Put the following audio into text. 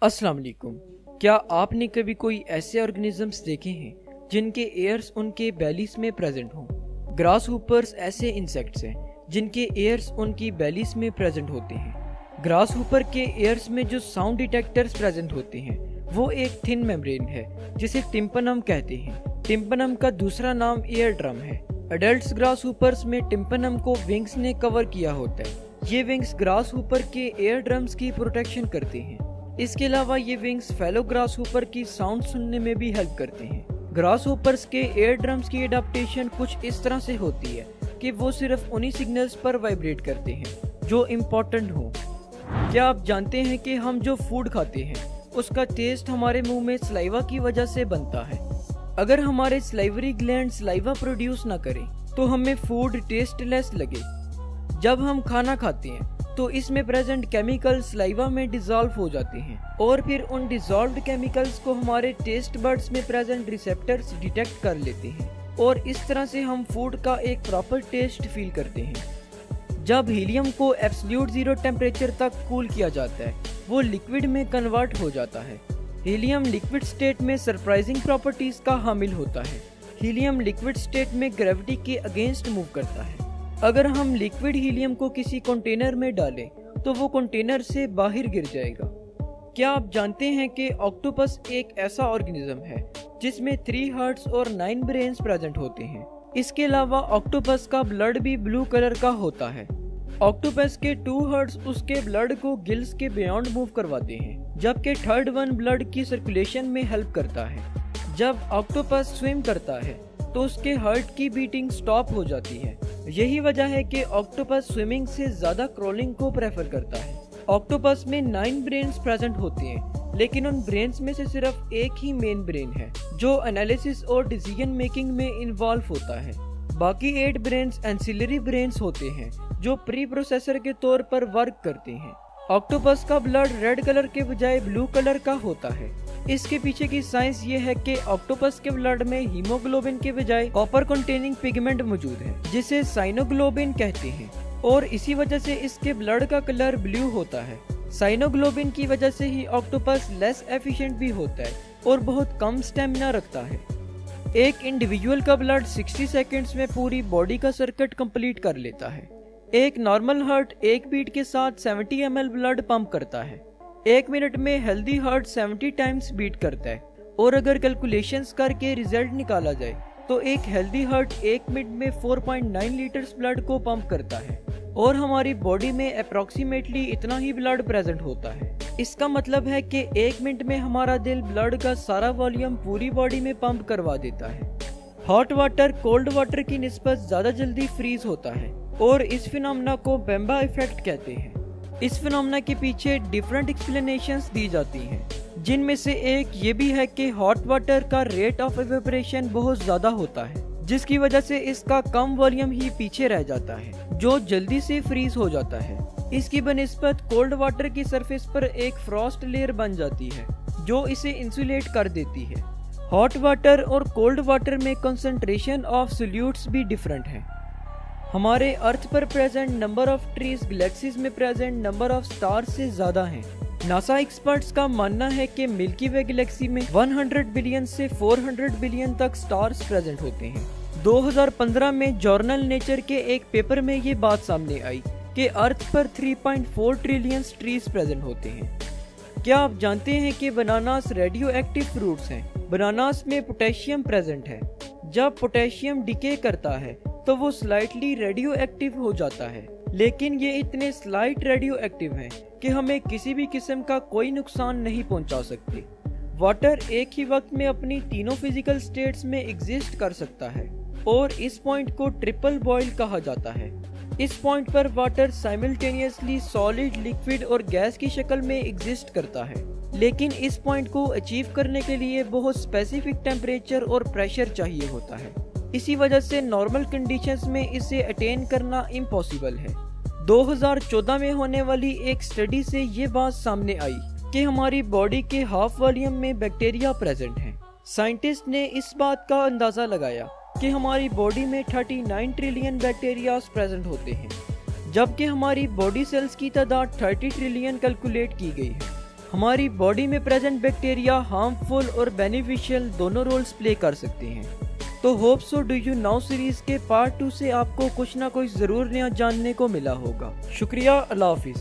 अस्सलाम वालेकुम। क्या आपने कभी कोई ऐसे ऑर्गेनिजम्स देखे हैं जिनके एयर्स उनके बेलीज में प्रेजेंट हों? ग्रास हुपर्स ऐसे इंसेक्ट्स हैं जिनके एयर्स उनकी बेलीज में प्रेजेंट होते हैं। ग्रास हुपर के एयर्स में जो साउंड डिटेक्टर्स प्रेजेंट होते हैं वो एक थिन मेम्ब्रेन है जिसे टिम्पनम कहते हैं। टिम्पनम का दूसरा नाम एयर ड्रम है। अडल्ट ग्रास हुपर्स में टिम्पनम को विंग्स ने कवर किया होता है। ये विंग्स ग्रास हुपर के एयर ड्रम्स की प्रोटेक्शन करते हैं। इसके अलावा ये विंग्स फेलो ग्रास हुपर की साउंड सुनने में भी हेल्प करते हैं। ग्रास हुपर्स के एयर ड्रम्स की एडाप्टेशन कुछ इस तरह से होती है कि वो सिर्फ उन्हीं सिग्नल्स पर वाइब्रेट करते हैं जो इम्पोर्टेंट हो। क्या आप जानते हैं कि हम जो फूड खाते हैं उसका टेस्ट हमारे मुंह में सलाइवा की वजह से बनता है। अगर हमारे सलाइवरी ग्लैंड सलाइवा प्रोड्यूस ना करें तो हमें फूड टेस्टलेस लगे। जब हम खाना खाते हैं तो इसमें प्रेजेंट केमिकल्स सलाइवा में डिसॉल्व हो जाते हैं और फिर उन डिसॉल्व्ड केमिकल्स को हमारे टेस्ट बड्स में प्रेजेंट रिसेप्टर्स डिटेक्ट कर लेते हैं और इस तरह से हम फूड का एक प्रॉपर टेस्ट फील करते हैं। जब हीलियम को एब्सोल्यूट जीरो टेम्परेचर तक कूल किया जाता है वो लिक्विड में कन्वर्ट हो जाता है। हीलियम लिक्विड स्टेट में सरप्राइजिंग प्रॉपर्टीज का हामिल होता है। हीलियम लिक्विड स्टेट में ग्रेविटी के अगेंस्ट मूव करता है। अगर हम लिक्विड हीलियम को किसी कंटेनर में डालें तो वो कंटेनर से बाहर गिर जाएगा। क्या आप जानते हैं कि ऑक्टोपस एक ऐसा ऑर्गेनिज्म है जिसमें 3 हार्ट्स और 9 ब्रेन्स प्रेजेंट होते हैं। इसके अलावा ऑक्टोपस का ब्लड भी ब्लू कलर का होता है। ऑक्टोपस के 2 हार्ट्स उसके ब्लड को गिल्स के बियॉन्ड मूव करवाते हैं, जबकि थर्ड वन ब्लड की सर्कुलेशन में हेल्प करता है। जब ऑक्टोपस स्विम करता है तो उसके हार्ट की बीटिंग स्टॉप हो जाती है। यही वजह है कि ऑक्टोपस स्विमिंग से ज्यादा क्रॉलिंग को प्रेफर करता है। ऑक्टोपस में 9 ब्रेन्स प्रेजेंट होते हैं, लेकिन उन ब्रेन्स में से सिर्फ एक ही मेन ब्रेन है जो एनालिसिस और डिसीजन मेकिंग में इन्वॉल्व होता है। बाकी 8 ब्रेन्स एंसिलरी ब्रेन्स होते हैं जो प्री प्रोसेसर के तौर पर वर्क करते हैं। ऑक्टोपस का ब्लड रेड कलर के बजाय ब्लू कलर का होता है। इसके पीछे की साइंस ये है कि ऑक्टोपस के ब्लड में हीमोग्लोबिन के बजाय कॉपर कंटेनिंग पिगमेंट मौजूद है जिसे साइनोग्लोबिन कहते हैं और इसी वजह से इसके ब्लड का कलर ब्लू होता है। साइनोग्लोबिन की वजह से ही ऑक्टोपस लेस एफिशिएंट भी होता है और बहुत कम स्टेमिना रखता है। एक इंडिविजुअल का ब्लड 60 सेकेंड्स में पूरी बॉडी का सर्किट कंप्लीट कर लेता है। एक नॉर्मल हार्ट एक बीट के साथ 70 ml ब्लड पंप करता है। 1 मिनट में हेल्दी हार्ट 70 टाइम्स बीट करता है और अगर कैलकुलेशंस करके रिजल्ट निकाला जाए तो एक हेल्दी हार्ट 1 मिनट में 4.9 लीटर्स ब्लड को पंप करता है और हमारी बॉडी में अप्रोक्सीमेटली इतना ही ब्लड प्रेजेंट होता है। इसका मतलब है कि 1 मिनट में हमारा दिल ब्लड का सारा वॉल्यूम पूरी बॉडी में पंप करवा देता है। हॉट वाटर कोल्ड वाटर की निस्बत ज्यादा जल्दी फ्रीज होता है और इस फिनोमेना को बेम्बा इफेक्ट कहते हैं। इस फिनोमेना के पीछे डिफरेंट एक्सप्लेनेशंस दी जाती हैं, जिनमें से एक ये भी है कि हॉट वाटर का रेट ऑफ इवेपोरेशन बहुत ज्यादा होता है जिसकी वजह से इसका कम वॉल्यूम ही पीछे रह जाता है जो जल्दी से फ्रीज हो जाता है। इसकी बनिस्बत कोल्ड वाटर की सरफेस पर एक फ्रॉस्ट लेयर बन जाती है जो इसे इंसुलेट कर देती है। हॉट वाटर और कोल्ड वाटर में कंसंट्रेशन ऑफ सोल्यूट्स भी डिफरेंट है। हमारे अर्थ पर present number of trees galaxies में प्रेजेंट नंबर ऑफ स्टार्स से ज्यादा हैं। नासा एक्सपर्ट्स का मानना है कि मिल्की वे गैलेक्सी में 100 बिलियन से 400 बिलियन तक स्टार्स प्रेजेंट होते हैं। 2015 में जर्नल नेचर के एक पेपर में ये बात सामने आई कि अर्थ पर 3.4 ट्रिलियन ट्रीज प्रेजेंट होते हैं। क्या आप जानते हैं कि बनानास रेडियो एक्टिव फ्रूट्स हैं? बनानास में पोटेशियम प्रेजेंट है। जब पोटेशियम डिके करता है तो वो स्लाइटली रेडियो एक्टिव हो जाता है, लेकिन ये इतने स्लाइट रेडियो एक्टिव हैं कि हमें किसी भी किस्म का कोई नुकसान नहीं पहुंचा सकते। वाटर एक ही वक्त में अपनी तीनों फिजिकल स्टेट्स में एग्जिस्ट कर सकता है और इस पॉइंट को ट्रिपल बॉयल कहा जाता है। इस पॉइंट पर वाटर साइमल्टेनियसली सॉलिड, लिक्विड और गैस की शक्ल में एग्जिस्ट करता है, लेकिन इस पॉइंट को अचीव करने के लिए बहुत स्पेसिफिक टेम्परेचर और प्रेशर चाहिए होता है। इसी वजह से नॉर्मल कंडीशंस में इसे अटेन करना इम्पॉसिबल है। 2014 में होने वाली एक स्टडी से ये बात सामने आई कि हमारी बॉडी के हाफ वॉल्यूम में बैक्टीरिया प्रेजेंट हैं। साइंटिस्ट ने इस बात का अंदाजा लगाया कि हमारी बॉडी में 39 ट्रिलियन बैक्टीरिया प्रेजेंट होते हैं, जबकि हमारी बॉडी सेल्स की तादाद 30 ट्रिलियन कैलकुलेट की गई है। हमारी बॉडी में प्रेजेंट बैक्टीरिया हार्मफुल और बेनिफिशियल दोनों रोल्स प्ले कर सकते हैं। तो hope so do you now series के पार्ट 2 से आपको कुछ ना कुछ जरूर नया जानने को मिला होगा। शुक्रिया, अल्लाह हाफिज।